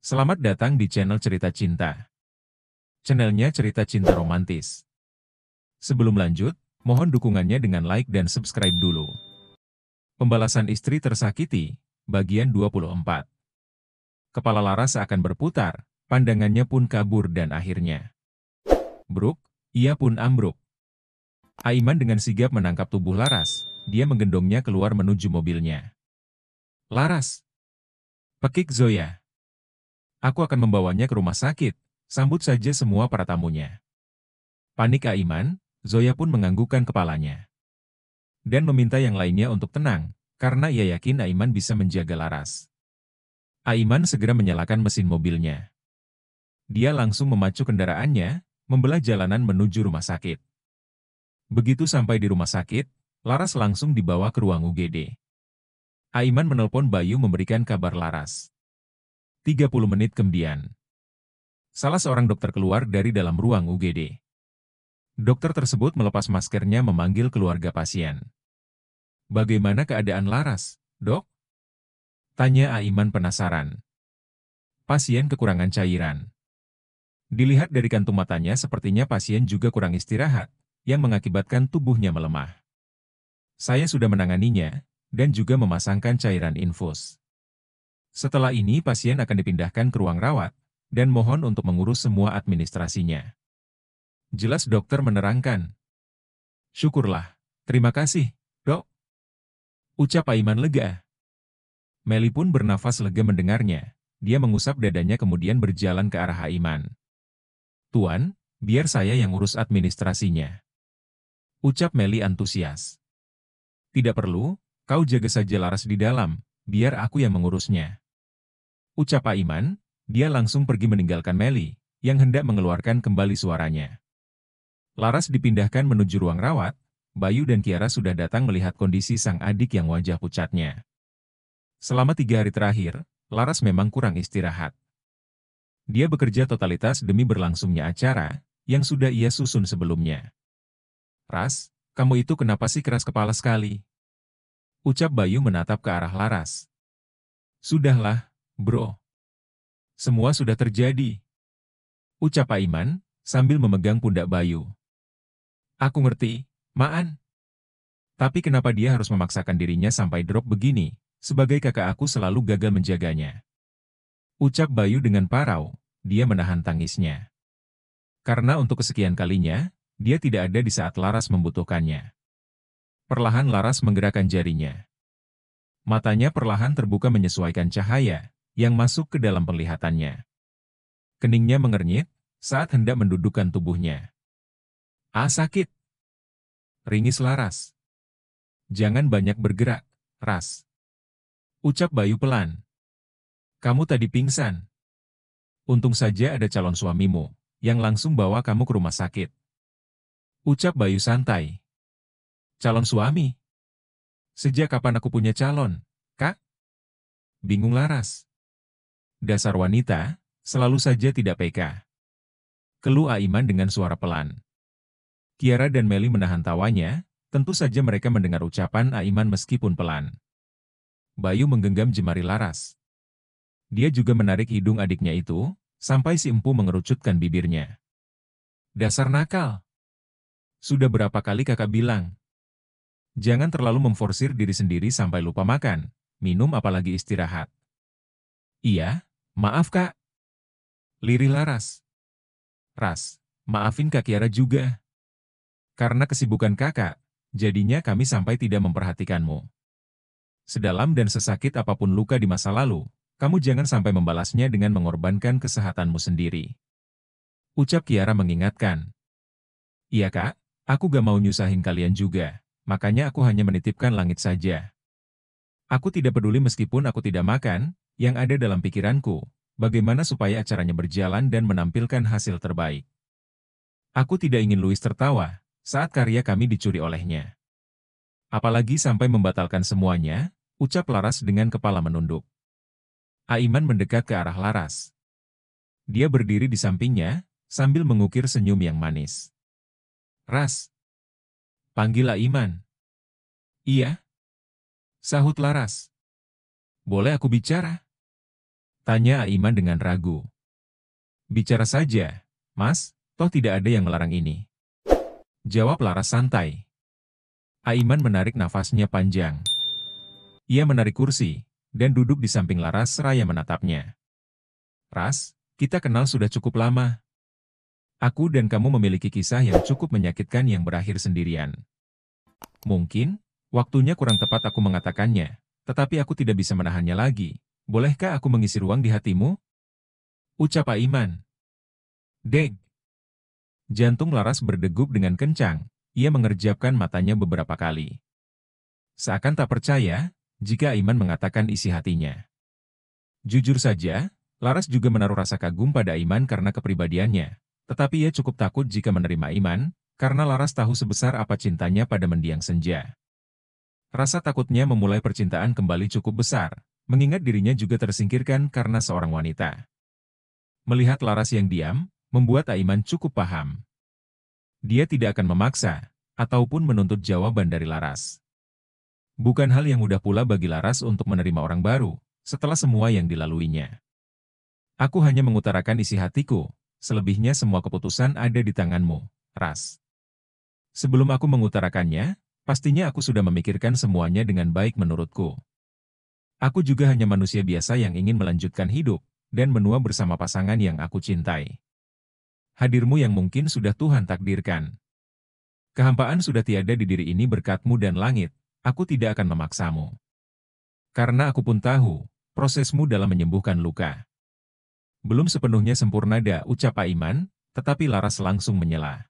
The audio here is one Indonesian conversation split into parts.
Selamat datang di channel Cerita Cinta. Channelnya cerita cinta romantis. Sebelum lanjut, mohon dukungannya dengan like dan subscribe dulu. Pembalasan istri tersakiti, bagian 24. Kepala Laras seakan berputar, pandangannya pun kabur dan akhirnya bruk, ia pun ambruk. Aiman dengan sigap menangkap tubuh Laras, dia menggendongnya keluar menuju mobilnya. Laras! Pekik Zoya. Aku akan membawanya ke rumah sakit, sambut saja semua para tamunya. Panik Aiman, Zoya pun menganggukkan kepalanya. Dan meminta yang lainnya untuk tenang, karena ia yakin Aiman bisa menjaga Laras. Aiman segera menyalakan mesin mobilnya. Dia langsung memacu kendaraannya, membelah jalanan menuju rumah sakit. Begitu sampai di rumah sakit, Laras langsung dibawa ke ruang UGD. Aiman menelpon Bayu memberikan kabar Laras. 30 menit kemudian, salah seorang dokter keluar dari dalam ruang UGD. Dokter tersebut melepas maskernya memanggil keluarga pasien. Bagaimana keadaan Laras, Dok? Tanya Aiman penasaran. Pasien kekurangan cairan. Dilihat dari kantung matanya sepertinya pasien juga kurang istirahat, yang mengakibatkan tubuhnya melemah. Saya sudah menanganinya, dan juga memasangkan cairan infus. Setelah ini pasien akan dipindahkan ke ruang rawat, dan mohon untuk mengurus semua administrasinya. Jelas dokter menerangkan. Syukurlah, terima kasih, Dok. Ucap Aiman lega. Meli pun bernafas lega mendengarnya. Dia mengusap dadanya kemudian berjalan ke arah Aiman. Tuan, biar saya yang urus administrasinya. Ucap Meli antusias. Tidak perlu, kau jaga saja Laras di dalam, biar aku yang mengurusnya. Ucap Aiman, dia langsung pergi meninggalkan Meli, yang hendak mengeluarkan kembali suaranya. Laras dipindahkan menuju ruang rawat, Bayu dan Kiara sudah datang melihat kondisi sang adik yang wajah pucatnya. Selama 3 hari terakhir, Laras memang kurang istirahat. Dia bekerja totalitas demi berlangsungnya acara, yang sudah ia susun sebelumnya. Ras, kamu itu kenapa sih keras kepala sekali? Ucap Bayu menatap ke arah Laras. Sudahlah, bro. Semua sudah terjadi. Ucap Aiman, sambil memegang pundak Bayu. Aku ngerti, Maan. Tapi kenapa dia harus memaksakan dirinya sampai drop begini, sebagai kakak aku selalu gagal menjaganya. Ucap Bayu dengan parau, dia menahan tangisnya. Karena untuk kesekian kalinya, dia tidak ada di saat Laras membutuhkannya. Perlahan Laras menggerakkan jarinya. Matanya perlahan terbuka menyesuaikan cahaya, yang masuk ke dalam penglihatannya. Keningnya mengernyit, saat hendak mendudukkan tubuhnya. Ah sakit! Ringis Laras. Jangan banyak bergerak, Ras. Ucap Bayu pelan. Kamu tadi pingsan. Untung saja ada calon suamimu, yang langsung bawa kamu ke rumah sakit. Ucap Bayu santai. Calon suami? Sejak kapan aku punya calon, Kak? Bingung Laras. Dasar wanita, selalu saja tidak peka. Keluh Aiman dengan suara pelan. Kiara dan Meli menahan tawanya, tentu saja mereka mendengar ucapan Aiman meskipun pelan. Bayu menggenggam jemari Laras. Dia juga menarik hidung adiknya itu, sampai si empu mengerucutkan bibirnya. Dasar nakal. Sudah berapa kali kakak bilang? Jangan terlalu memforsir diri sendiri sampai lupa makan, minum apalagi istirahat. Iya, maaf kak. Lirih Laras. Ras, maafin Kak Kiara juga. Karena kesibukan kakak, jadinya kami sampai tidak memperhatikanmu. Sedalam dan sesakit apapun luka di masa lalu, kamu jangan sampai membalasnya dengan mengorbankan kesehatanmu sendiri. Ucap Kiara mengingatkan. Iya kak, aku gak mau nyusahin kalian juga, makanya aku hanya menitipkan langit saja. Aku tidak peduli meskipun aku tidak makan, yang ada dalam pikiranku, bagaimana supaya acaranya berjalan dan menampilkan hasil terbaik. Aku tidak ingin Louis tertawa, saat karya kami dicuri olehnya. Apalagi sampai membatalkan semuanya, ucap Laras dengan kepala menunduk. Aiman mendekat ke arah Laras. Dia berdiri di sampingnya, sambil mengukir senyum yang manis. Ras. Panggil Aiman. Iya. Sahut Laras. Boleh aku bicara? Tanya Aiman dengan ragu. Bicara saja, Mas, toh tidak ada yang melarang ini. Jawab Laras santai. Aiman menarik nafasnya panjang. Ia menarik kursi, dan duduk di samping Laras seraya menatapnya. Ras, kita kenal sudah cukup lama. Aku dan kamu memiliki kisah yang cukup menyakitkan yang berakhir sendirian. Mungkin, waktunya kurang tepat aku mengatakannya, tetapi aku tidak bisa menahannya lagi. Bolehkah aku mengisi ruang di hatimu? Ucap Aiman. Deg. Jantung Laras berdegup dengan kencang. Ia mengerjapkan matanya beberapa kali. Seakan tak percaya, jika Aiman mengatakan isi hatinya. Jujur saja, Laras juga menaruh rasa kagum pada Aiman karena kepribadiannya. Tetapi ia cukup takut jika menerima Aiman, karena Laras tahu sebesar apa cintanya pada mendiang senja. Rasa takutnya memulai percintaan kembali cukup besar, mengingat dirinya juga tersingkirkan karena seorang wanita. Melihat Laras yang diam, membuat Aiman cukup paham. Dia tidak akan memaksa, ataupun menuntut jawaban dari Laras. Bukan hal yang mudah pula bagi Laras untuk menerima orang baru, setelah semua yang dilaluinya. Aku hanya mengutarakan isi hatiku, selebihnya semua keputusan ada di tanganmu, Ras. Sebelum aku mengutarakannya, pastinya aku sudah memikirkan semuanya dengan baik menurutku. Aku juga hanya manusia biasa yang ingin melanjutkan hidup, dan menua bersama pasangan yang aku cintai. Hadirmu yang mungkin sudah Tuhan takdirkan. Kehampaan sudah tiada di diri ini berkatmu dan langit, aku tidak akan memaksamu. Karena aku pun tahu, prosesmu dalam menyembuhkan luka. Belum sepenuhnya sempurna ucap Aiman, tetapi Laras langsung menyela.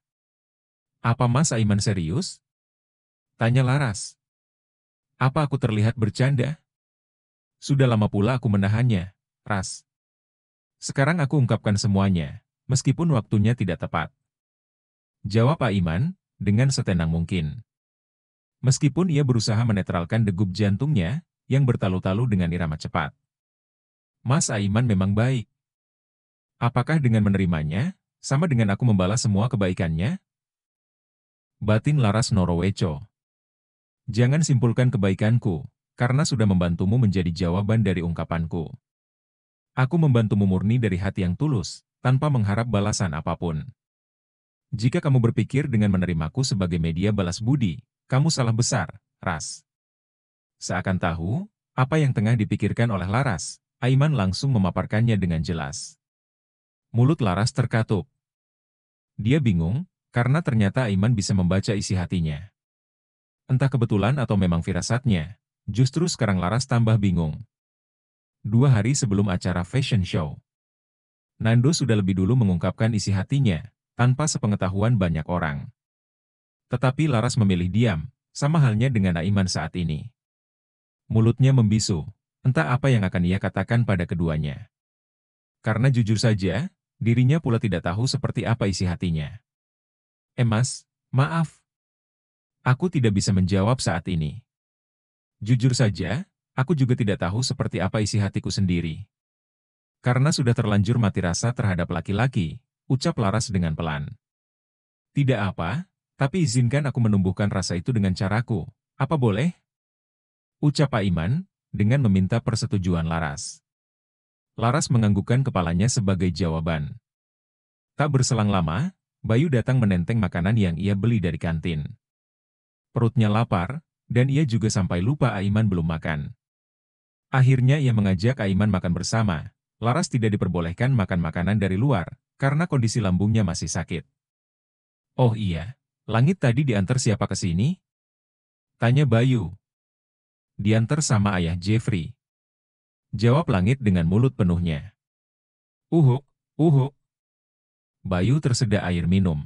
Apa Mas Aiman serius? Tanya Laras. Apa aku terlihat bercanda? Sudah lama pula aku menahannya, Ras. Sekarang aku ungkapkan semuanya, meskipun waktunya tidak tepat. Jawab Aiman, dengan setenang mungkin. Meskipun ia berusaha menetralkan degup jantungnya, yang bertalu-talu dengan irama cepat. Mas Aiman memang baik. Apakah dengan menerimanya, sama dengan aku membalas semua kebaikannya? Batin Laras Noroweco. Jangan simpulkan kebaikanku, karena sudah membantumu menjadi jawaban dari ungkapanku. Aku membantumu murni dari hati yang tulus, tanpa mengharap balasan apapun. Jika kamu berpikir dengan menerimaku sebagai media balas budi, kamu salah besar, Ras. Seakan tahu, apa yang tengah dipikirkan oleh Laras, Aiman langsung memaparkannya dengan jelas. Mulut Laras terkatup. Dia bingung, karena ternyata Aiman bisa membaca isi hatinya. Entah kebetulan atau memang firasatnya, justru sekarang Laras tambah bingung. 2 hari sebelum acara fashion show, Nando sudah lebih dulu mengungkapkan isi hatinya, tanpa sepengetahuan banyak orang. Tetapi Laras memilih diam, sama halnya dengan Aiman saat ini. Mulutnya membisu, entah apa yang akan ia katakan pada keduanya. Karena jujur saja, dirinya pula tidak tahu seperti apa isi hatinya. Mas, maaf. Aku tidak bisa menjawab saat ini. Jujur saja, aku juga tidak tahu seperti apa isi hatiku sendiri. Karena sudah terlanjur mati rasa terhadap laki-laki, ucap Laras dengan pelan. Tidak apa, tapi izinkan aku menumbuhkan rasa itu dengan caraku. Apa boleh? Ucap Aiman, dengan meminta persetujuan Laras. Laras menganggukkan kepalanya sebagai jawaban. Tak berselang lama, Bayu datang menenteng makanan yang ia beli dari kantin. Perutnya lapar, dan ia juga sampai lupa Aiman belum makan. Akhirnya ia mengajak Aiman makan bersama. Laras tidak diperbolehkan makan makanan dari luar, karena kondisi lambungnya masih sakit. Oh iya, Langit tadi diantar siapa ke sini? Tanya Bayu. Diantar sama ayah Jeffrey. Jawab Langit dengan mulut penuhnya. Uhuk, uhuk. Bayu tersedak air minum.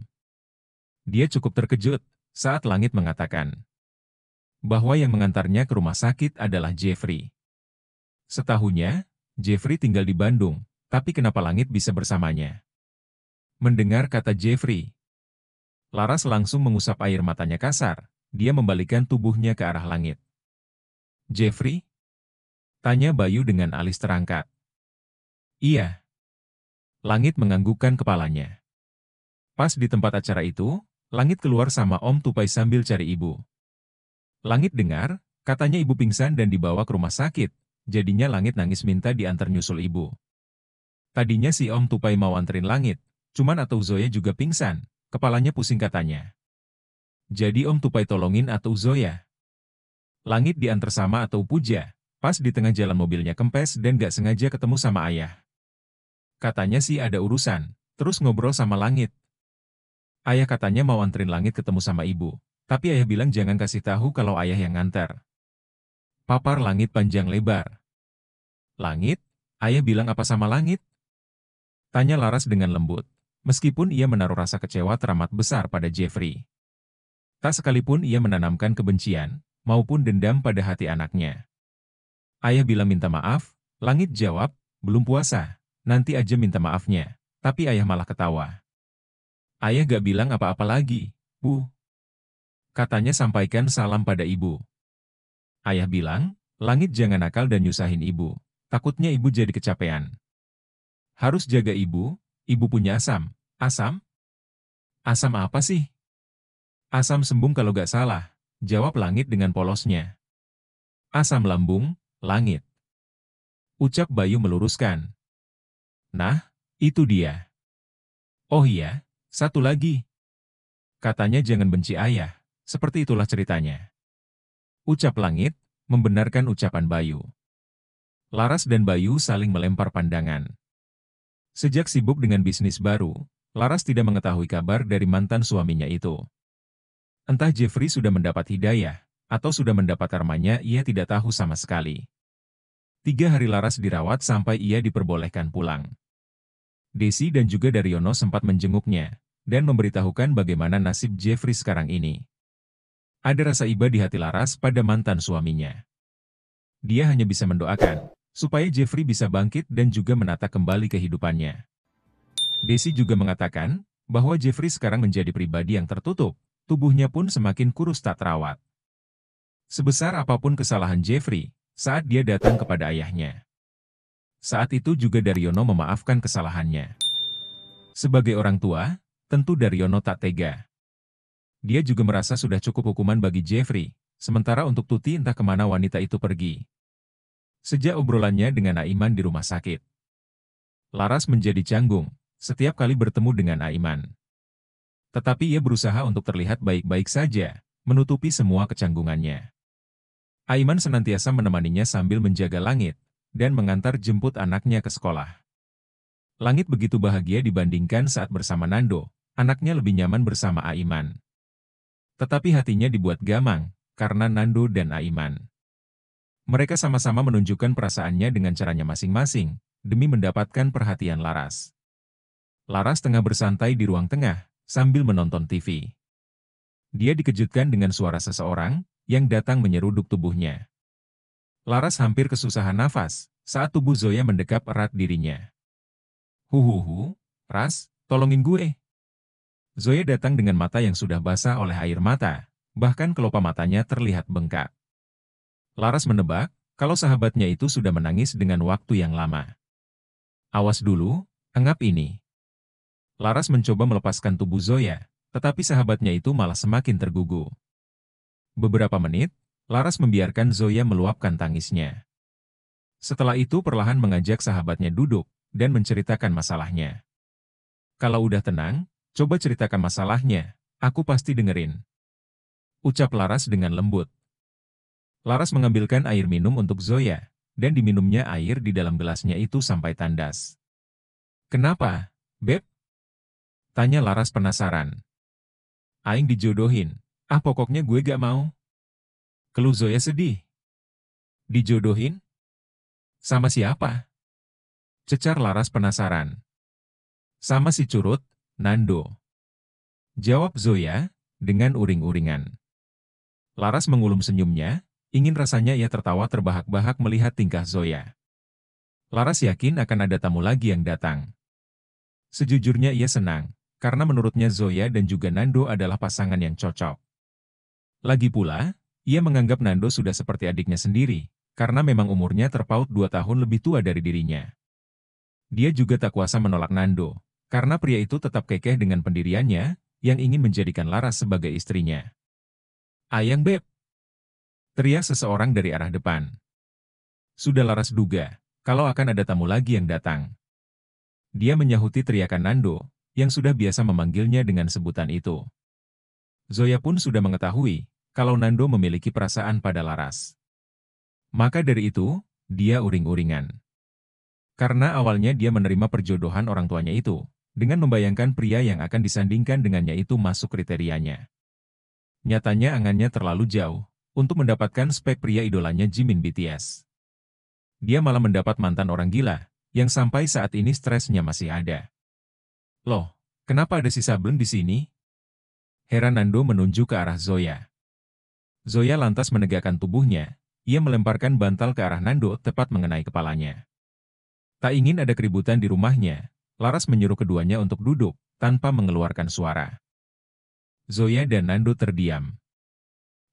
Dia cukup terkejut saat Langit mengatakan bahwa yang mengantarnya ke rumah sakit adalah Jeffrey. Setahunya, Jeffrey tinggal di Bandung, tapi kenapa Langit bisa bersamanya? Mendengar kata Jeffrey, Laras langsung mengusap air matanya kasar. Dia membalikkan tubuhnya ke arah Langit. Jeffrey? Tanya Bayu dengan alis terangkat. Iya. Langit menganggukkan kepalanya. Pas di tempat acara itu, Langit keluar sama Om Tupai sambil cari ibu. Langit dengar, katanya ibu pingsan dan dibawa ke rumah sakit, jadinya Langit nangis minta diantar nyusul ibu. Tadinya si Om Tupai mau anterin Langit, cuman Atuk Zoya juga pingsan, kepalanya pusing katanya. Jadi Om Tupai tolongin Atuk Zoya. Langit diantar sama Atuk Puja, pas di tengah jalan mobilnya kempes dan gak sengaja ketemu sama ayah. Katanya sih ada urusan, terus ngobrol sama Langit. Ayah katanya mau anterin Langit ketemu sama ibu, tapi ayah bilang jangan kasih tahu kalau ayah yang nganter. Papar Langit panjang lebar. Langit? Ayah bilang apa sama Langit? Tanya Laras dengan lembut, meskipun ia menaruh rasa kecewa teramat besar pada Jeffrey. Tak sekalipun ia menanamkan kebencian, maupun dendam pada hati anaknya. Ayah bilang minta maaf, Langit jawab, belum puasa, nanti aja minta maafnya, tapi ayah malah ketawa. Ayah gak bilang apa-apa lagi, Bu. Katanya sampaikan salam pada ibu. Ayah bilang, Langit jangan nakal dan nyusahin ibu, takutnya ibu jadi kecapean. Harus jaga ibu punya asam. Asam? Asam apa sih? Asam sembung kalau gak salah, jawab Langit dengan polosnya. Asam lambung, Langit. Ucap Bayu meluruskan. Nah, itu dia. Oh iya, satu lagi. Katanya jangan benci ayah, seperti itulah ceritanya. Ucap Langit, membenarkan ucapan Bayu. Laras dan Bayu saling melempar pandangan. Sejak sibuk dengan bisnis baru, Laras tidak mengetahui kabar dari mantan suaminya itu. Entah Jeffrey sudah mendapat hidayah, atau sudah mendapat karmanya ia tidak tahu sama sekali. 3 hari Laras dirawat sampai ia diperbolehkan pulang. Desi dan juga Daryono sempat menjenguknya, dan memberitahukan bagaimana nasib Jeffrey sekarang ini. Ada rasa iba di hati Laras pada mantan suaminya. Dia hanya bisa mendoakan, supaya Jeffrey bisa bangkit dan juga menata kembali kehidupannya. Desi juga mengatakan, bahwa Jeffrey sekarang menjadi pribadi yang tertutup, tubuhnya pun semakin kurus tak terawat. Sebesar apapun kesalahan Jeffrey, saat dia datang kepada ayahnya. Saat itu juga Daryono memaafkan kesalahannya. Sebagai orang tua, tentu Daryono tak tega. Dia juga merasa sudah cukup hukuman bagi Jeffrey, sementara untuk Tuti entah kemana wanita itu pergi. Sejak obrolannya dengan Aiman di rumah sakit, Laras menjadi canggung setiap kali bertemu dengan Aiman. Tetapi ia berusaha untuk terlihat baik-baik saja, menutupi semua kecanggungannya. Aiman senantiasa menemaninya sambil menjaga Langit, dan mengantar jemput anaknya ke sekolah. Langit begitu bahagia dibandingkan saat bersama Nando, anaknya lebih nyaman bersama Aiman. Tetapi hatinya dibuat gamang, karena Nando dan Aiman. Mereka sama-sama menunjukkan perasaannya dengan caranya masing-masing, demi mendapatkan perhatian Laras. Laras tengah bersantai di ruang tengah, sambil menonton TV. Dia dikejutkan dengan suara seseorang, yang datang menyeruduk tubuhnya. Laras hampir kesusahan nafas, saat tubuh Zoya mendekap erat dirinya. Huhuhu, Ras, tolongin gue. Zoya datang dengan mata yang sudah basah oleh air mata, bahkan kelopak matanya terlihat bengkak. Laras menebak, kalau sahabatnya itu sudah menangis dengan waktu yang lama. Awas dulu, engap ini. Laras mencoba melepaskan tubuh Zoya, tetapi sahabatnya itu malah semakin tergugu. Beberapa menit, Laras membiarkan Zoya meluapkan tangisnya. Setelah itu perlahan mengajak sahabatnya duduk, dan menceritakan masalahnya. Kalau udah tenang, coba ceritakan masalahnya, aku pasti dengerin. Ucap Laras dengan lembut. Laras mengambilkan air minum untuk Zoya, dan diminumnya air di dalam gelasnya itu sampai tandas. Kenapa, Beb? Tanya Laras penasaran. Aing dijodohin, pokoknya gue gak mau. Keluh Zoya sedih. Dijodohin? Sama siapa? Cecar Laras penasaran. Sama si curut, Nando. Jawab Zoya, dengan uring-uringan. Laras mengulum senyumnya, ingin rasanya ia tertawa terbahak-bahak melihat tingkah Zoya. Laras yakin akan ada tamu lagi yang datang. Sejujurnya ia senang, karena menurutnya Zoya dan juga Nando adalah pasangan yang cocok. Lagi pula, ia menganggap Nando sudah seperti adiknya sendiri, karena memang umurnya terpaut 2 tahun lebih tua dari dirinya. Dia juga tak kuasa menolak Nando, karena pria itu tetap kekeh dengan pendiriannya, yang ingin menjadikan Laras sebagai istrinya. Ayang Beb! Teriak seseorang dari arah depan. Sudah Laras duga, kalau akan ada tamu lagi yang datang. Dia menyahuti teriakan Nando, yang sudah biasa memanggilnya dengan sebutan itu. Zoya pun sudah mengetahui, kalau Nando memiliki perasaan pada Laras. Maka dari itu, dia uring-uringan. Karena awalnya dia menerima perjodohan orang tuanya itu, dengan membayangkan pria yang akan disandingkan dengannya itu masuk kriterianya. Nyatanya angannya terlalu jauh, untuk mendapatkan spek pria idolanya Jimin BTS. Dia malah mendapat mantan orang gila, yang sampai saat ini stresnya masih ada. Loh, kenapa ada si Sableng di sini? Heran Nando menunjuk ke arah Zoya. Zoya lantas menegakkan tubuhnya, ia melemparkan bantal ke arah Nando tepat mengenai kepalanya. Tak ingin ada keributan di rumahnya, Laras menyuruh keduanya untuk duduk, tanpa mengeluarkan suara. Zoya dan Nando terdiam.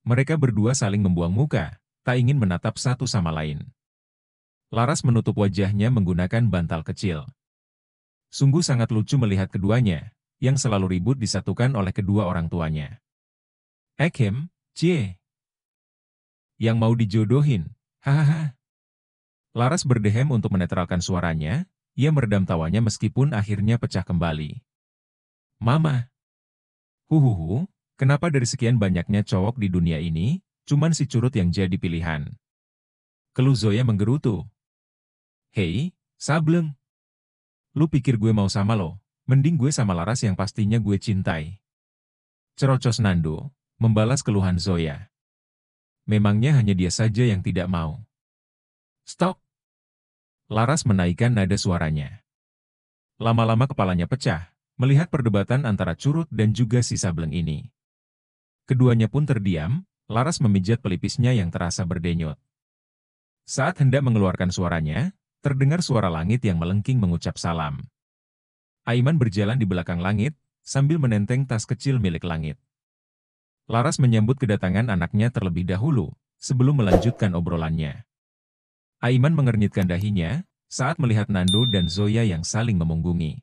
Mereka berdua saling membuang muka, tak ingin menatap satu sama lain. Laras menutup wajahnya menggunakan bantal kecil. Sungguh sangat lucu melihat keduanya, yang selalu ribut disatukan oleh kedua orang tuanya. Ekem, cie. Yang mau dijodohin, hahaha. Laras berdehem untuk menetralkan suaranya, ia meredam tawanya meskipun akhirnya pecah kembali. Mama. Huhuhu, kenapa dari sekian banyaknya cowok di dunia ini, cuman si Curut yang jadi pilihan? Keluh Zoya menggerutu. Hei, Sableng. Lu pikir gue mau sama lo? Mending gue sama Laras yang pastinya gue cintai. Cerocos Nando, membalas keluhan Zoya. Memangnya hanya dia saja yang tidak mau. Stop! Laras menaikkan nada suaranya. Lama-lama kepalanya pecah, melihat perdebatan antara Curut dan juga si Sableng ini. Keduanya pun terdiam, Laras memijat pelipisnya yang terasa berdenyut. Saat hendak mengeluarkan suaranya, terdengar suara langit yang melengking mengucap salam. Aiman berjalan di belakang langit, sambil menenteng tas kecil milik langit. Laras menyambut kedatangan anaknya terlebih dahulu, sebelum melanjutkan obrolannya. Aiman mengernyitkan dahinya, saat melihat Nando dan Zoya yang saling memunggungi.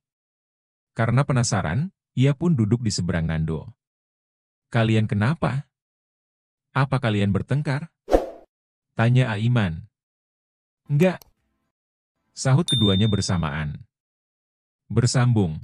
Karena penasaran, ia pun duduk di seberang Nando. Kalian kenapa? Apa kalian bertengkar? Tanya Aiman. Enggak. Sahut keduanya bersamaan. Bersambung.